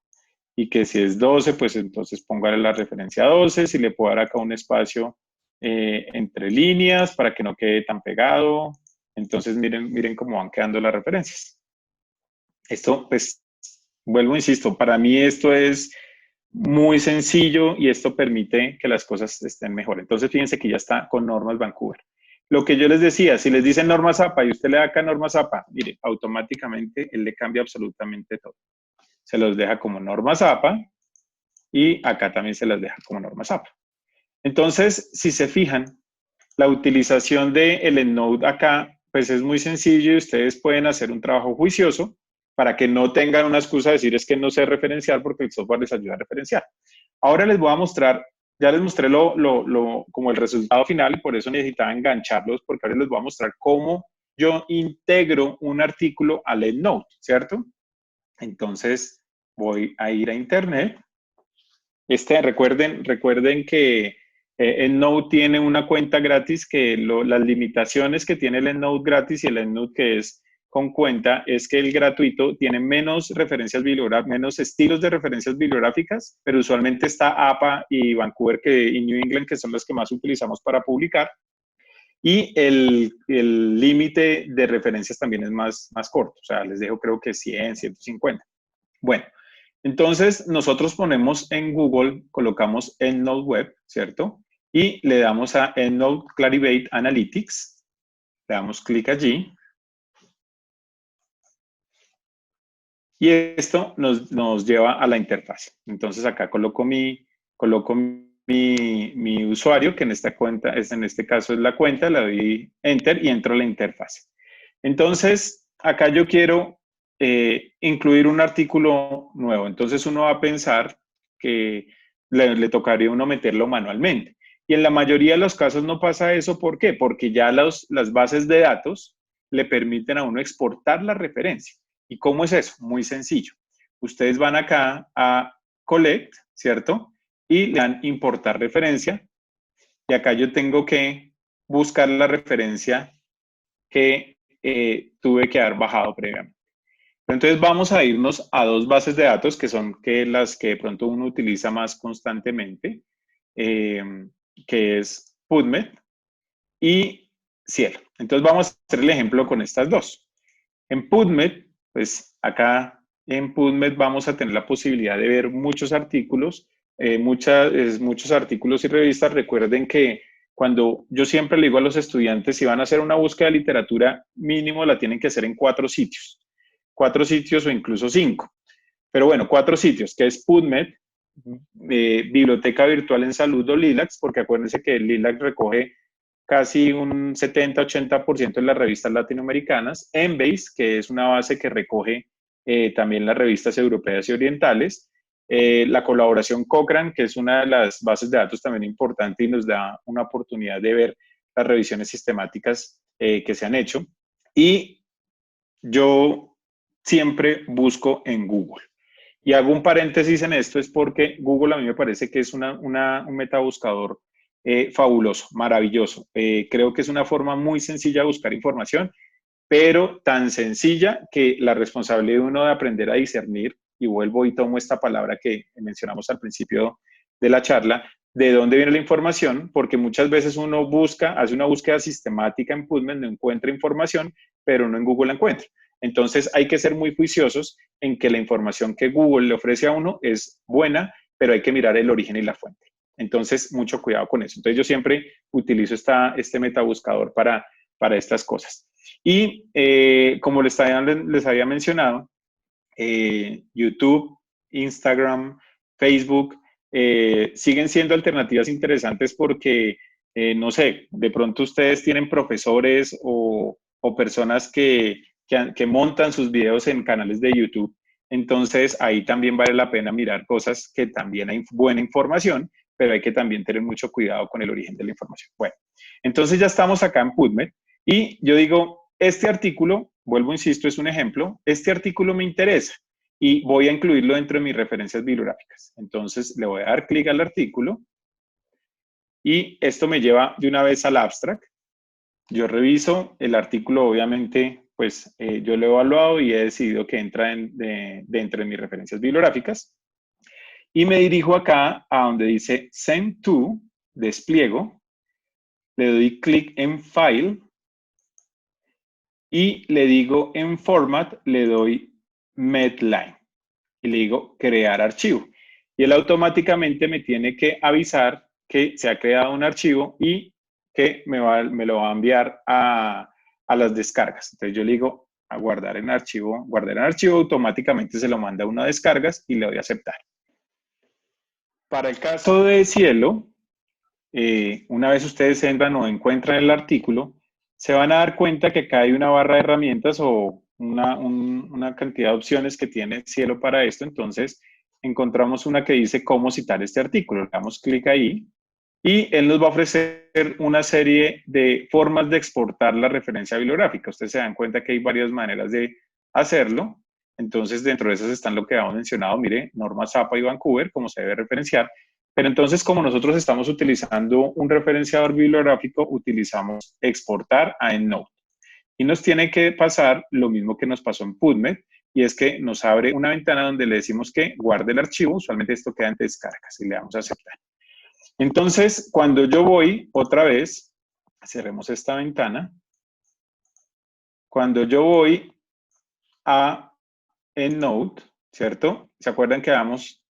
Y que si es 12, pues entonces póngale la referencia 12, si le puedo dar acá un espacio entre líneas para que no quede tan pegado. Entonces miren cómo van quedando las referencias. Esto, pues, vuelvo, insisto, para mí esto es muy sencillo y esto permite que las cosas estén mejor. Entonces, fíjense que ya está con normas Vancouver. Lo que yo les decía, si les dicen normas APA y usted le da acá normas APA, mire, automáticamente él le cambia absolutamente todo. Se los deja como normas APA y acá también se las deja como normas APA. Entonces, si se fijan, la utilización del EndNote acá, pues es muy sencillo y ustedes pueden hacer un trabajo juicioso para que no tengan una excusa de decir es que no sé referenciar porque el software les ayuda a referenciar. Ahora les voy a mostrar, ya les mostré como el resultado final y por eso necesitaba engancharlos porque ahora les voy a mostrar cómo yo integro un artículo al EndNote, ¿cierto? Entonces voy a ir a internet. Recuerden que EndNote tiene una cuenta gratis que las limitaciones que tiene el EndNote gratis y el EndNote que es con cuenta es que el gratuito tiene menos referencias bibliográficas, menos estilos de referencias bibliográficas, pero usualmente está APA y Vancouver y New England, que son las que más utilizamos para publicar. Y el límite de referencias también es más corto, o sea, les dejo creo que 100, 150. Bueno, entonces nosotros ponemos en Google, colocamos EndNote Web, ¿cierto? Y le damos a EndNote Clarivate Analytics, le damos clic allí. Y esto nos lleva a la interfaz. Entonces acá coloco mi usuario, que en esta cuenta, en este caso es la cuenta, le doy Enter y entro a la interfaz. Entonces, acá yo quiero incluir un artículo nuevo. Entonces uno va a pensar que le tocaría a uno meterlo manualmente. Y en la mayoría de los casos no pasa eso. ¿Por qué? Porque ya las bases de datos le permiten a uno exportar la referencia. ¿Y cómo es eso? Muy sencillo. Ustedes van acá a Collect, ¿cierto? Y le dan importar referencia. Y acá yo tengo que buscar la referencia que tuve que haber bajado previamente. Entonces vamos a irnos a dos bases de datos que son las que de pronto uno utiliza más constantemente, que es PubMed y Cielo. Entonces vamos a hacer el ejemplo con estas dos. En PubMed, pues acá en PubMed vamos a tener la posibilidad de ver muchos artículos, muchos artículos y revistas. Recuerden que cuando yo siempre le digo a los estudiantes, si van a hacer una búsqueda de literatura, mínimo la tienen que hacer en 4 sitios. 4 sitios o incluso 5. Pero bueno, 4 sitios, que es PubMed, Biblioteca Virtual en Salud o LILACS, porque acuérdense que el LILACS recoge casi un 70-80% de las revistas latinoamericanas, Embase, que es una base que recoge también las revistas europeas y orientales, la colaboración Cochrane, que es una de las bases de datos también importante y nos da una oportunidad de ver las revisiones sistemáticas que se han hecho, y yo siempre busco en Google. Y hago un paréntesis en esto, es porque Google a mí me parece que es un metabuscador fabuloso, maravilloso. Creo que es una forma muy sencilla de buscar información, pero tan sencilla que la responsabilidad de uno de aprender a discernir, y vuelvo y tomo esta palabra que mencionamos al principio de la charla, de dónde viene la información, porque muchas veces uno busca, hace una búsqueda sistemática en PubMed, no encuentra información, pero no en Google la encuentra. Entonces hay que ser muy juiciosos en que la información que Google le ofrece a uno es buena, pero hay que mirar el origen y la fuente. Entonces, mucho cuidado con eso. Entonces, yo siempre utilizo este metabuscador para estas cosas. Y como les había mencionado, YouTube, Instagram, Facebook, siguen siendo alternativas interesantes porque, no sé, de pronto ustedes tienen profesores o personas que montan sus videos en canales de YouTube. Entonces, ahí también vale la pena mirar cosas que también hay buena información, pero hay que también tener mucho cuidado con el origen de la información. Bueno, entonces ya estamos acá en PubMed y yo digo, este artículo, vuelvo, insisto, es un ejemplo, este artículo me interesa y voy a incluirlo dentro de mis referencias bibliográficas. Entonces le voy a dar clic al artículo y esto me lleva de una vez al abstract. Yo reviso el artículo, obviamente, pues yo lo he evaluado y he decidido que entra dentro de mis referencias bibliográficas. Y me dirijo acá a donde dice Send to, despliego, le doy clic en File y le digo en Format, le doy Medline y le digo crear archivo. Y él automáticamente me tiene que avisar que se ha creado un archivo y que me lo va a enviar a las descargas. Entonces yo le digo a guardar en archivo, automáticamente se lo manda a una descargas y le doy a aceptar. Para el caso de Cielo, una vez ustedes entran o encuentran el artículo, se van a dar cuenta que acá hay una barra de herramientas o una cantidad de opciones que tiene Cielo para esto. Entonces, encontramos una que dice cómo citar este artículo. Le damos clic ahí y él nos va a ofrecer una serie de formas de exportar la referencia bibliográfica. Ustedes se dan cuenta que hay varias maneras de hacerlo. Entonces, dentro de esas están lo que habíamos mencionado, mire, Norma Zappa y Vancouver, cómo se debe referenciar. Pero entonces, como nosotros estamos utilizando un referenciador bibliográfico, utilizamos exportar a EndNote. Y nos tiene que pasar lo mismo que nos pasó en PubMed, y es que nos abre una ventana donde le decimos que guarde el archivo. Usualmente esto queda en descargas y le damos a aceptar. Entonces, cuando yo voy otra vez, cerremos esta ventana, cuando yo voy a EndNote, ¿cierto? ¿Se acuerdan que habíamos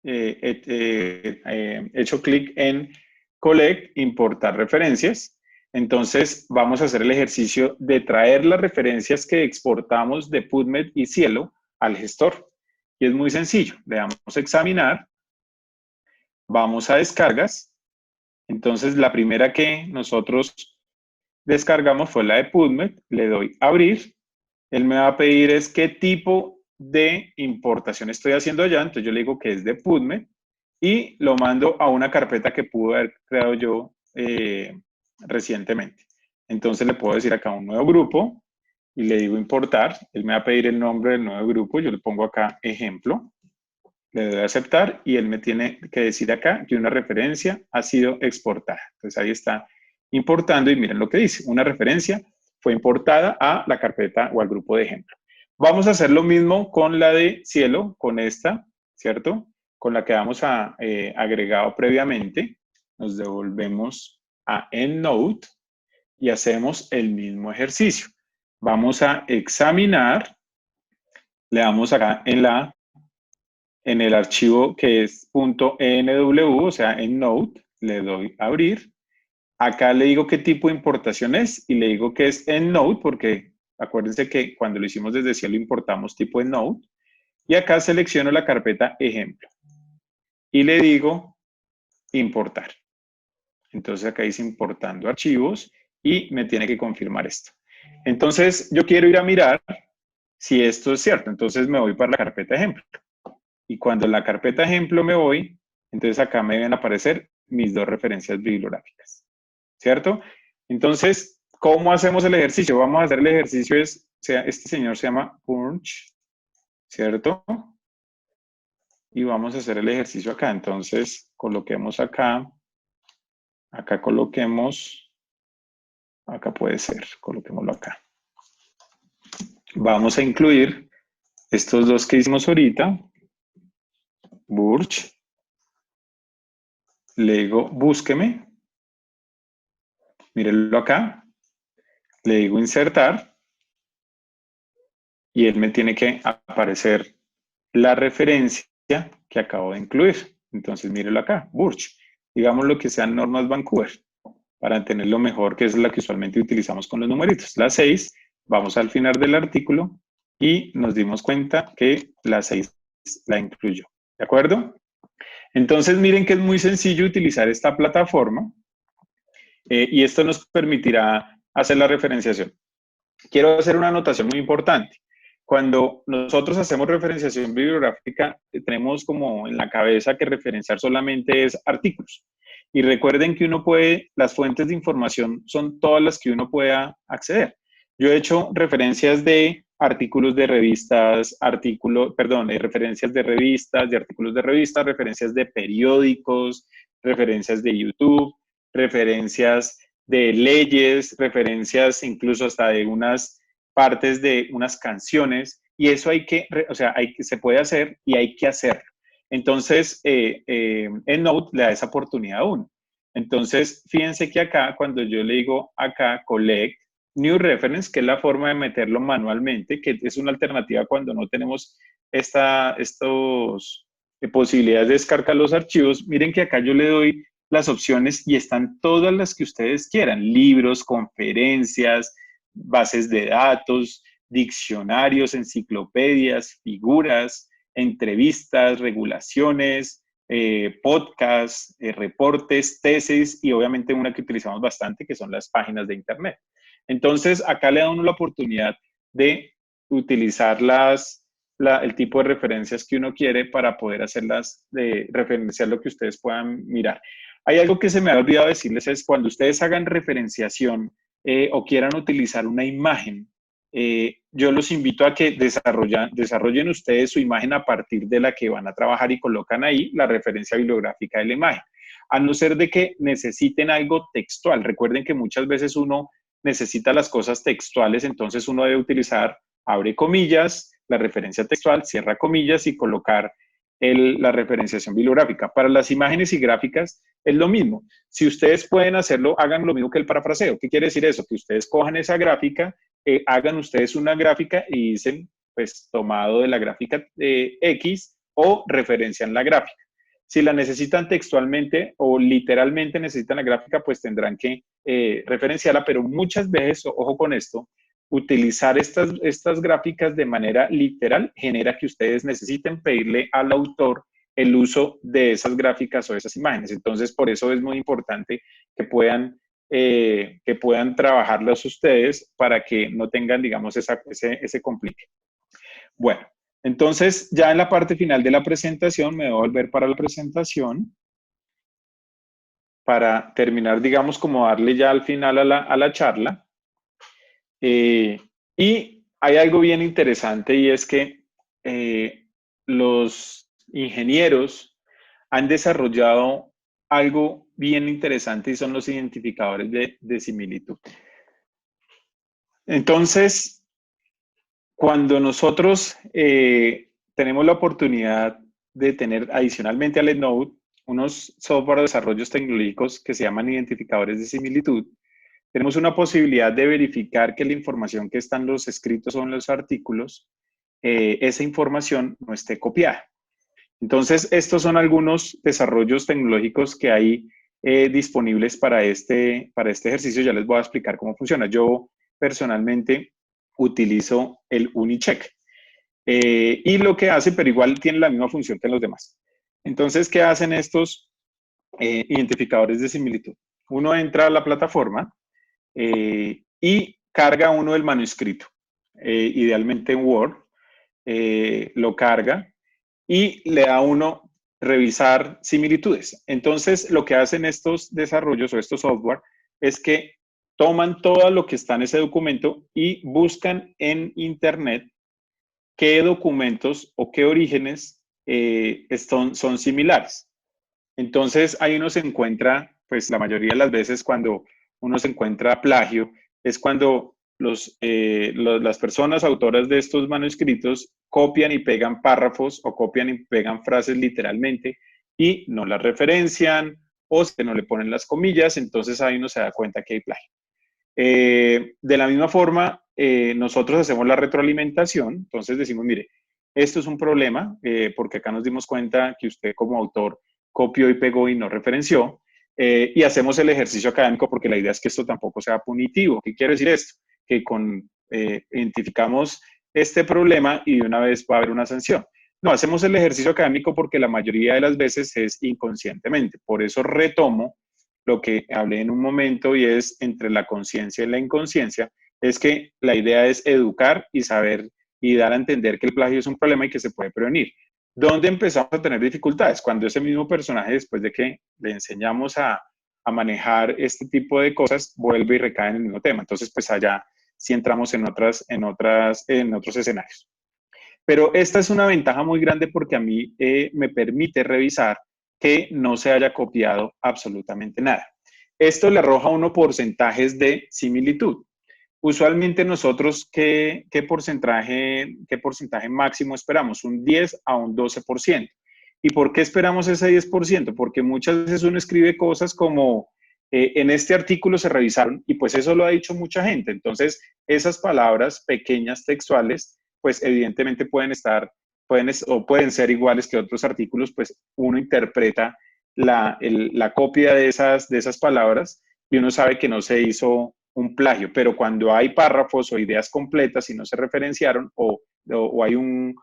hecho clic en Collect, importar referencias? Entonces, vamos a hacer el ejercicio de traer las referencias que exportamos de PubMed y Cielo al gestor. Y es muy sencillo. Le damos a examinar, vamos a descargas. Entonces, la primera que nosotros descargamos fue la de PubMed. Le doy a abrir. Él me va a pedir es qué tipo de importación estoy haciendo allá. Entonces, yo le digo que es de PubMed y lo mando a una carpeta que pude haber creado yo recientemente. Entonces, le puedo decir acá un nuevo grupo y le digo importar. Él me va a pedir el nombre del nuevo grupo. Yo le pongo acá ejemplo. Le doy a aceptar y él me tiene que decir acá que una referencia ha sido exportada. Entonces ahí está importando y miren lo que dice. Una referencia fue importada a la carpeta o al grupo de ejemplo. Vamos a hacer lo mismo con la de Cielo, con esta, ¿cierto? Con la que hemos agregado previamente. Nos devolvemos a EndNote y hacemos el mismo ejercicio. Vamos a examinar. Le damos acá en el archivo que es .enw, o sea, en Node, le doy a abrir. Acá le digo qué tipo de importación es y le digo que es en Node, porque acuérdense que cuando lo hicimos desde Cielo importamos tipo en Node. Y acá selecciono la carpeta ejemplo y le digo importar. Entonces acá dice importando archivos y me tiene que confirmar esto. Entonces yo quiero ir a mirar si esto es cierto. Entonces me voy para la carpeta ejemplo. Y cuando en la carpeta ejemplo me voy, entonces acá me deben aparecer mis dos referencias bibliográficas, ¿cierto? Entonces, ¿cómo hacemos el ejercicio? Vamos a hacer el ejercicio, este señor se llama Punch, ¿cierto? Y vamos a hacer el ejercicio acá. Entonces, coloquemos acá Acá coloquemos, acá puede ser, coloquémoslo acá. Vamos a incluir estos dos que hicimos ahorita, Burch, le digo búsqueme, mírenlo acá, le digo insertar y él me tiene que aparecer la referencia que acabo de incluir. Entonces mírenlo acá, Burch, digamos lo que sean normas Vancouver, para tenerlo mejor, que es la que usualmente utilizamos con los numeritos. La 6, vamos al final del artículo y nos dimos cuenta que la 6 la incluyó. ¿De acuerdo? Entonces miren que es muy sencillo utilizar esta plataforma y esto nos permitirá hacer la referenciación. Quiero hacer una anotación muy importante. Cuando nosotros hacemos referenciación bibliográfica, tenemos como en la cabeza que referenciar solamente es artículos. Y recuerden que uno puede, las fuentes de información son todas las que uno pueda acceder. Yo he hecho referencias de artículos de revistas, referencias de revistas, de artículos de revistas, referencias de periódicos, referencias de YouTube, referencias de leyes, referencias incluso hasta de unas partes de unas canciones, y eso se puede hacer y hay que hacerlo. Entonces, EndNote le da esa oportunidad a uno. Entonces, fíjense que acá, cuando yo le digo acá, collect, new reference, que es la forma de meterlo manualmente, que es una alternativa cuando no tenemos posibilidades de descargar los archivos, miren que acá yo le doy las opciones y están todas las que ustedes quieran, libros, conferencias, bases de datos, diccionarios, enciclopedias, figuras, entrevistas, regulaciones, podcasts, reportes, tesis y obviamente una que utilizamos bastante que son las páginas de internet. Entonces acá le da uno la oportunidad de utilizar el tipo de referencias que uno quiere para poder referenciar lo que ustedes puedan mirar. Hay algo que se me ha olvidado decirles, es cuando ustedes hagan referenciación o quieran utilizar una imagen, yo los invito a que desarrollen ustedes su imagen a partir de la que van a trabajar y colocan ahí la referencia bibliográfica de la imagen. A no ser de que necesiten algo textual. Recuerden que muchas veces uno necesita las cosas textuales, entonces uno debe utilizar, abre comillas, la referencia textual, cierra comillas y colocar la referenciación bibliográfica. Para las imágenes y gráficas es lo mismo. Si ustedes pueden hacerlo, hagan lo mismo que el parafraseo. ¿Qué quiere decir eso? Que ustedes cojan esa gráfica, hagan ustedes una gráfica y dicen, pues, tomado de la gráfica X o referencian la gráfica. Si la necesitan textualmente o literalmente necesitan la gráfica, pues tendrán que referenciarla, pero muchas veces, ojo con esto, utilizar estas gráficas de manera literal genera que ustedes necesiten pedirle al autor el uso de esas gráficas o esas imágenes. Entonces, por eso es muy importante que puedan trabajarlas ustedes para que no tengan, digamos, ese complique. Bueno, entonces ya en la parte final de la presentación, me voy a volver para la presentación para terminar, digamos, como darle ya al final a la charla. Y hay algo bien interesante y es que los ingenieros han desarrollado algo bien interesante y son los identificadores de similitud. Entonces, cuando nosotros tenemos la oportunidad de tener adicionalmente al EndNote unos software de desarrollos tecnológicos que se llaman identificadores de similitud, tenemos una posibilidad de verificar que la información que está en los escritos o en los artículos, esa información no esté copiada. Entonces, estos son algunos desarrollos tecnológicos que hay disponibles para este ejercicio. Ya les voy a explicar cómo funciona. Yo personalmente utilizo el UniCheck. Y lo que hace, pero igual tiene la misma función que los demás. Entonces, ¿qué hacen estos identificadores de similitud? Uno entra a la plataforma y carga uno el manuscrito, idealmente en Word, lo carga y le da a uno revisar similitudes. Entonces, lo que hacen estos desarrollos o estos software es que toman todo lo que está en ese documento y buscan en Internet qué documentos o qué orígenes son similares. Entonces, ahí uno se encuentra pues la mayoría de las veces cuando uno se encuentra plagio es cuando las personas autoras de estos manuscritos copian y pegan párrafos o copian y pegan frases literalmente y no las referencian o que no le ponen las comillas, entonces ahí uno se da cuenta que hay plagio. De la misma forma, nosotros hacemos la retroalimentación, entonces decimos, mire, esto es un problema, porque acá nos dimos cuenta que usted como autor copió y pegó y no referenció, y hacemos el ejercicio académico porque la idea es que esto tampoco sea punitivo. ¿Qué quiere decir esto? Que identificamos este problema y de una vez va a haber una sanción. No, hacemos el ejercicio académico porque la mayoría de las veces es inconscientemente. Por eso retomo lo que hablé en un momento y es entre la conciencia y la inconsciencia, es que la idea es educar y saber y dar a entender que el plagio es un problema y que se puede prevenir. ¿Dónde empezamos a tener dificultades? Cuando ese mismo personaje, después de que le enseñamos a manejar este tipo de cosas, vuelve y recae en el mismo tema. Entonces, pues allá sí entramos en otros escenarios. Pero esta es una ventaja muy grande porque a mí me permite revisar que no se haya copiado absolutamente nada. Esto le arroja a uno porcentajes de similitud. Usualmente nosotros, ¿qué porcentaje máximo esperamos? Un 10 a un 12%. ¿Y por qué esperamos ese 10%? Porque muchas veces uno escribe cosas como, en este artículo se revisaron, y pues eso lo ha dicho mucha gente. Entonces, esas palabras pequeñas textuales, pues evidentemente pueden ser iguales que otros artículos, pues uno interpreta la copia de esas palabras y uno sabe que no se hizo un plagio, pero cuando hay párrafos o ideas completas y no se referenciaron o hay un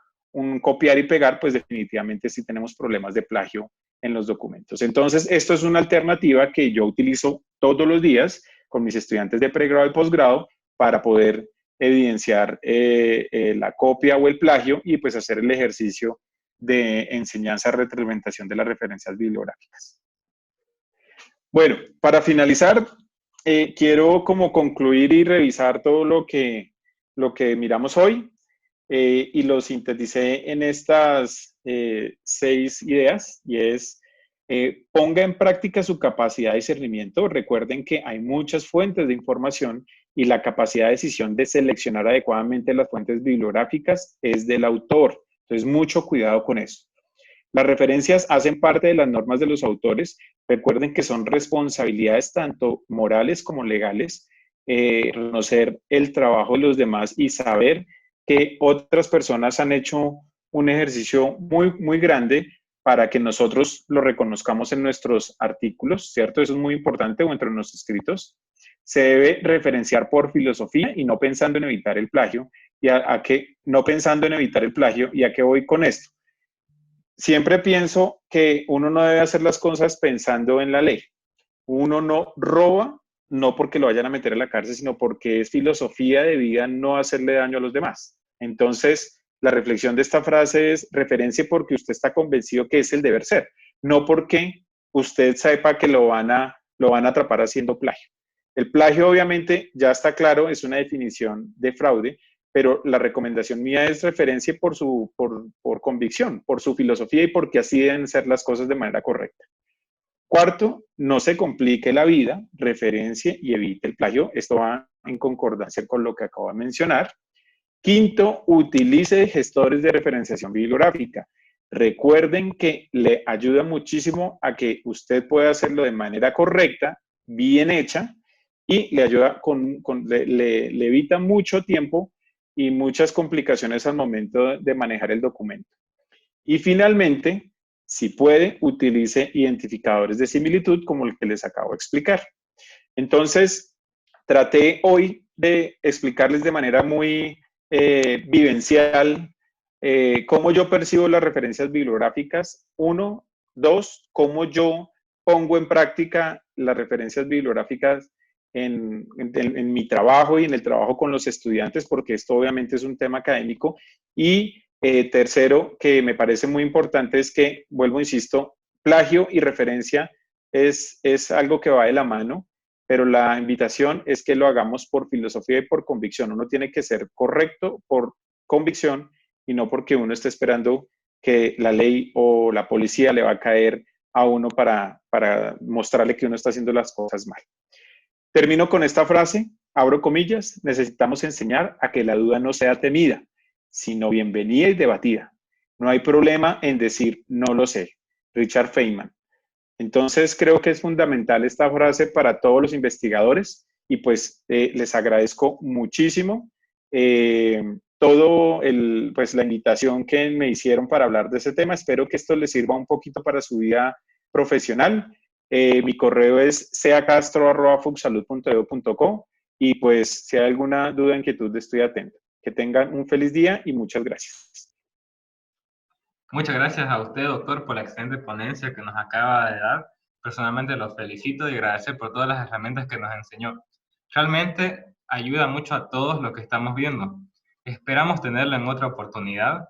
copiar y pegar, pues definitivamente sí tenemos problemas de plagio en los documentos. Entonces, esto es una alternativa que yo utilizo todos los días con mis estudiantes de pregrado y posgrado para poder evidenciar la copia o el plagio y pues hacer el ejercicio de enseñanza, retroalimentación de las referencias bibliográficas. Bueno, para finalizar, quiero como concluir y revisar todo lo que miramos hoy y lo sinteticé en estas 6 ideas y es ponga en práctica su capacidad de discernimiento. Recuerden que hay muchas fuentes de información y la capacidad de decisión de seleccionar adecuadamente las fuentes bibliográficas es del autor. Entonces, mucho cuidado con eso. Las referencias hacen parte de las normas de los autores. Recuerden que son responsabilidades tanto morales como legales, conocer el trabajo de los demás y saber que otras personas han hecho un ejercicio muy, muy grande para que nosotros lo reconozcamos en nuestros artículos, ¿cierto? Eso es muy importante, o entre nuestros escritos. Se debe referenciar por filosofía y no pensando en evitar el plagio. No pensando en evitar el plagio, ¿y a qué voy con esto? Siempre pienso que uno no debe hacer las cosas pensando en la ley. Uno no roba, no porque lo vayan a meter a la cárcel, sino porque es filosofía de vida no hacerle daño a los demás. Entonces, la reflexión de esta frase es referencia porque usted está convencido que es el deber ser, no porque usted sepa que lo van a atrapar haciendo plagio. El plagio, obviamente, ya está claro, es una definición de fraude, pero la recomendación mía es referencia por convicción, por su filosofía y porque así deben ser las cosas de manera correcta. Cuarto, no se complique la vida, referencie y evite el plagio. Esto va en concordancia con lo que acabo de mencionar. Quinto, utilice gestores de referenciación bibliográfica. Recuerden que le ayuda muchísimo a que usted pueda hacerlo de manera correcta, bien hecha, y le ayuda le evita mucho tiempo y muchas complicaciones al momento de manejar el documento. Y finalmente, si puede, utilice identificadores de similitud como el que les acabo de explicar. Entonces, traté hoy de explicarles de manera muy vivencial cómo yo percibo las referencias bibliográficas. 1, 2, cómo yo pongo en práctica las referencias bibliográficas en mi trabajo y en el trabajo con los estudiantes, porque esto obviamente es un tema académico. Y tercero, que me parece muy importante, es que, vuelvo, insisto, plagio y referencia es algo que va de la mano, pero la invitación es que lo hagamos por filosofía y por convicción. Uno tiene que ser correcto por convicción y no porque uno esté esperando que la ley o la policía le va a caer a uno para mostrarle que uno está haciendo las cosas mal. Termino con esta frase, abro comillas: necesitamos enseñar a que la duda no sea temida, sino bienvenida y debatida. No hay problema en decir no lo sé. Richard Feynman. Entonces creo que es fundamental esta frase para todos los investigadores y pues les agradezco muchísimo pues la invitación que me hicieron para hablar de ese tema. Espero que esto les sirva un poquito para su vida profesional. Mi correo es cacastro@fuxsalud.edu.co y pues si hay alguna duda, inquietud, estoy atento. Que tengan un feliz día y muchas gracias. Muchas gracias a usted, doctor, por la excelente ponencia que nos acaba de dar. Personalmente lo felicito y agradecer por todas las herramientas que nos enseñó. Realmente ayuda mucho a todos lo que estamos viendo. Esperamos tenerlo en otra oportunidad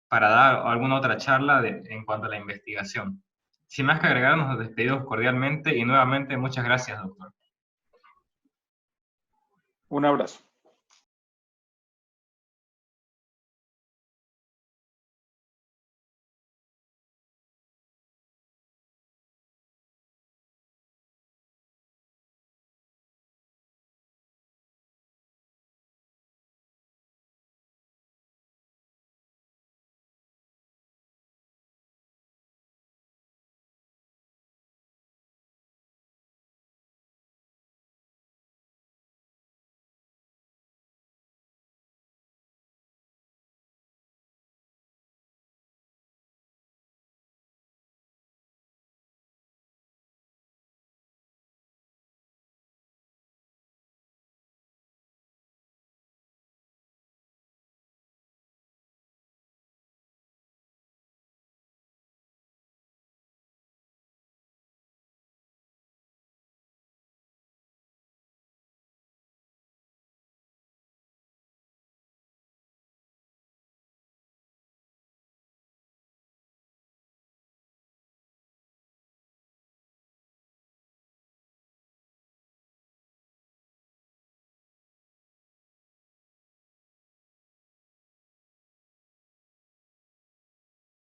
para dar alguna otra charla en cuanto a la investigación. Sin más que agregar, nos despedimos cordialmente y nuevamente muchas gracias, doctor. Un abrazo.